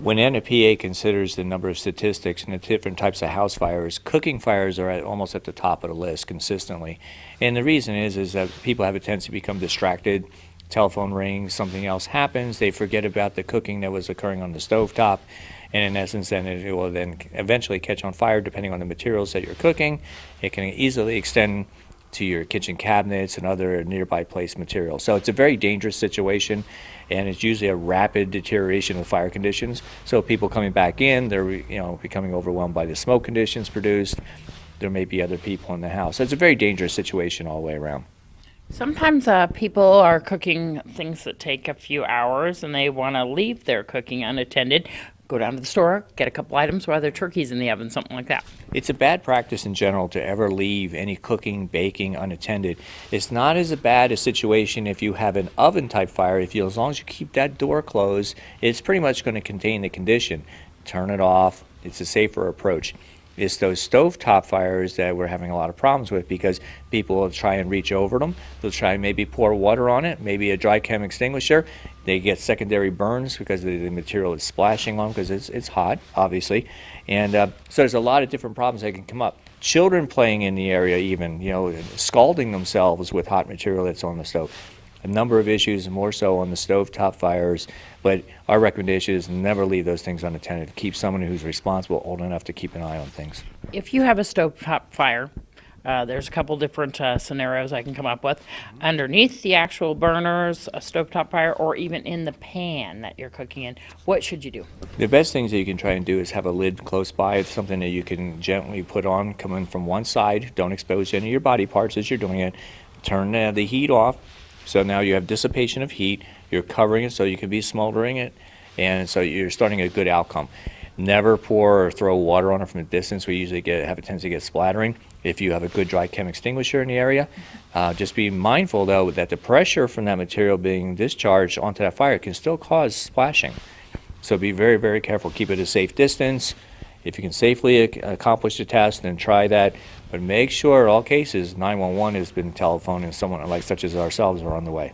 When NFPA considers the number of statistics and the different types of house fires, cooking fires are almost at the top of the list consistently. And the reason is that people have a tendency to become distracted. Telephone rings, something else happens, they forget about the cooking that was occurring on the stovetop, and in essence then it will then eventually catch on fire depending on the materials that you're cooking. It can easily extend to your kitchen cabinets and other nearby placed materials. So it's a very dangerous situation, and it's usually a rapid deterioration of fire conditions. So people coming back in, they're becoming overwhelmed by the smoke conditions produced. There may be other people in the house. So it's a very dangerous situation all the way around. Sometimes people are cooking things that take a few hours and they want to leave their cooking unattended, go down to the store, get a couple items while their turkey's in the oven, something like that. It's a bad practice in general to ever leave any cooking, baking unattended. It's not as bad a situation if you have an oven type fire. As long as you keep that door closed, it's pretty much going to contain the condition. Turn it off. It's a safer approach. It's those stovetop fires that we're having a lot of problems with because people will try and reach over them. They'll try and maybe pour water on it, maybe a dry chem extinguisher. They get secondary burns because the material is splashing on because it's hot, obviously. And so there's a lot of different problems that can come up. Children playing in the area even, scalding themselves with hot material that's on the stove. A number of issues, more so on the stovetop fires, but our recommendation is never leave those things unattended. Keep someone who's responsible, old enough to keep an eye on things. If you have a stovetop fire, there's a couple different scenarios I can come up with. Underneath the actual burners, a stovetop fire, or even in the pan that you're cooking in, what should you do? The best things that you can try and do is have a lid close by. It's something that you can gently put on, coming from one side. Don't expose any of your body parts as you're doing it. Turn the heat off. So now you have dissipation of heat, you're covering it so you can be smoldering it, and so you're starting a good outcome. Never pour or throw water on it from a distance. We usually have a tendency to get splattering. If you have a good dry chem extinguisher in the area, just be mindful though that the pressure from that material being discharged onto that fire can still cause splashing. So be very, very careful. Keep it a safe distance. If you can safely accomplish the test, then try that. But make sure in all cases 911 has been telephoned and someone like such as ourselves are on the way.